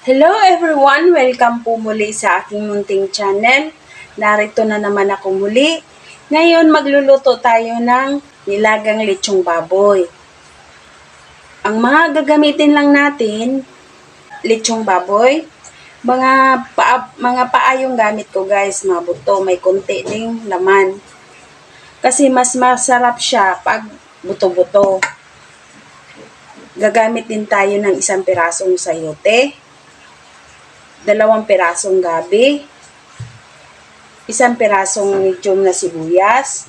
Hello everyone! Welcome po muli sa aking munting channel. Narito na naman ako muli. Ngayon magluluto tayo ng nilagang lechong baboy. Ang mga gagamitin lang natin, lechong baboy. Mga paa yung gamit ko guys, mga buto. May konti ding laman. Kasi mas masarap siya pag buto-buto. Gagamit din tayo ng 1 pirasong sayote, 2 pirasong gabi, 1 pirasong medium na sibuyas,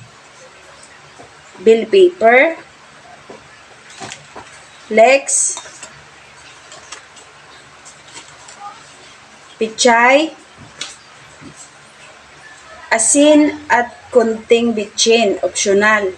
bell pepper, leeks, pichay, asin at konting bitchin, optional.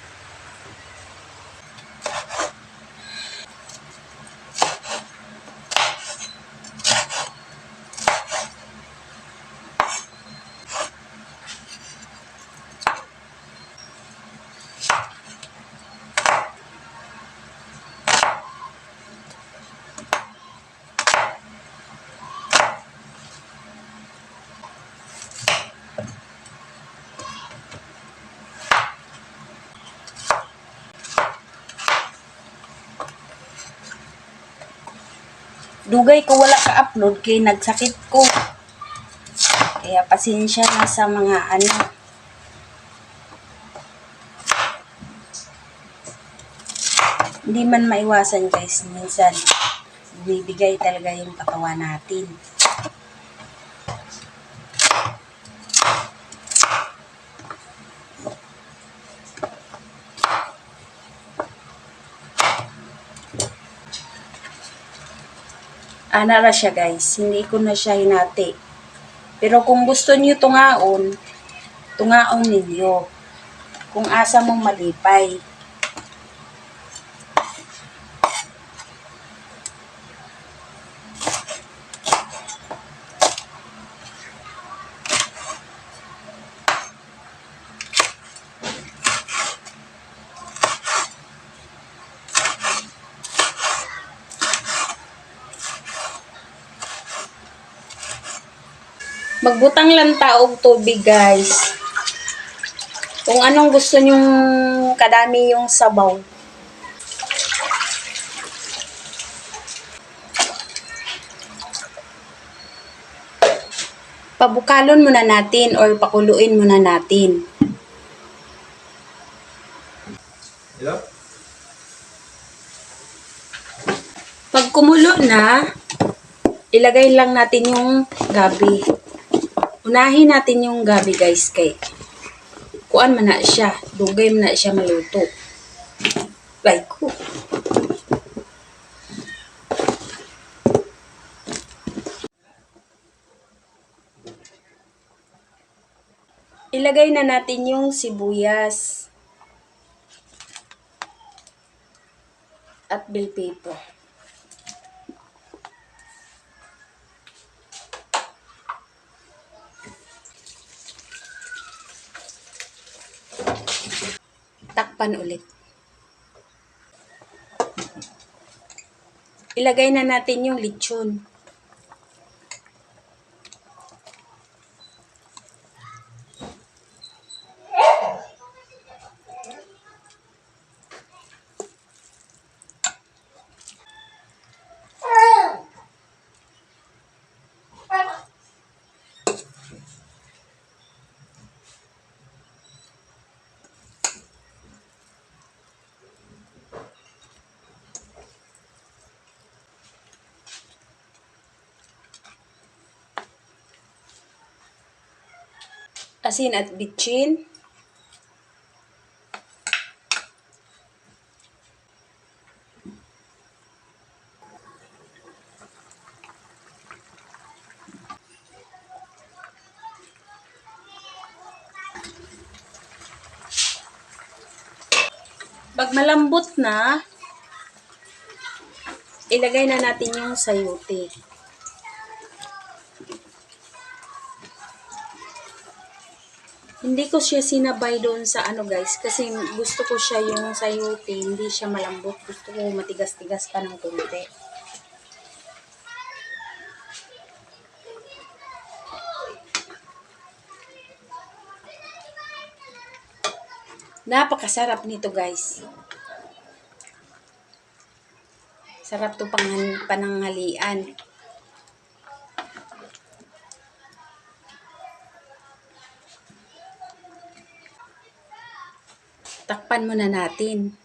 Dugay ko wala ka-upload kay nagsakit ko. Kaya pasensya na sa mga Hindi man maiwasan guys, minsan bibigay talaga yung katawan natin. Ana ra siya guys, hindi ko na siya hinati. Pero kung gusto niyo tungaon ninyo. Kung asa mong malipay. Magbutang lang taog tubig guys. Kung anong gusto nyong kadami yung sabaw. Pabukalon muna natin or pakuluin muna natin. Hello? Pag kumulo na, ilagay lang natin yung gabi. Unahin natin yung gabi guys kay kuan man na siya, dugay man na siya maluto. Like ko. Ilagay na natin yung sibuyas at bell pepper. Takpan ulit. Ilagay na natin yung lechon. Asin at bitchin. Pag malambot na, ilagay na natin yung sayote. Hindi ko siya sinabay doon sa guys, kasi gusto ko siya yung sayote, hindi siya malambot. Gusto ko matigas-tigas pa ng konti. Napakasarap nito guys. Sarap to pananghalian. Takpan muna natin.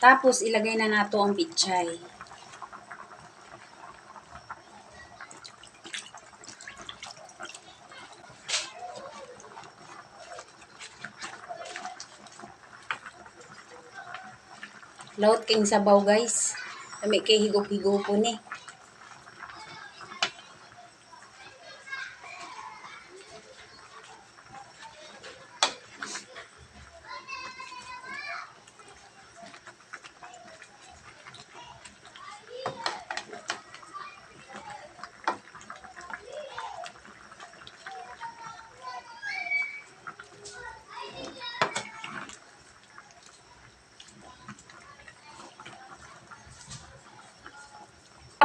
Tapos ilagay na nato ang pichay. Laut king sabaw guys. Kami kay higop-higopon ni.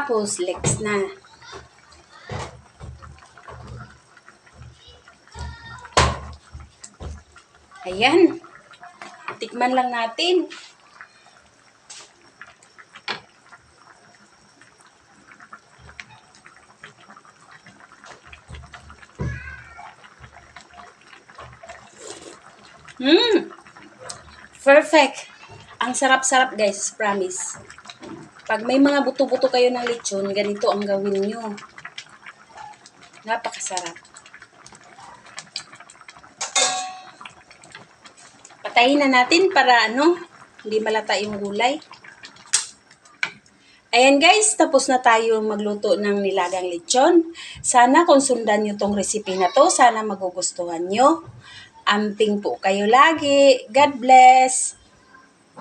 Tapos legs na. Ayan. Tikman lang natin. Perfect. Ang sarap-sarap guys, promise. Pag may mga buto-buto kayo ng lechon, ganito ang gawin nyo. Napakasarap. Patayin na natin para hindi malata yung gulay. Ayan guys, tapos na tayo magluto ng nilagang lechon. Sana kung sundan nyo tong recipe na to, sana magugustuhan nyo. Amping po kayo lagi. God bless.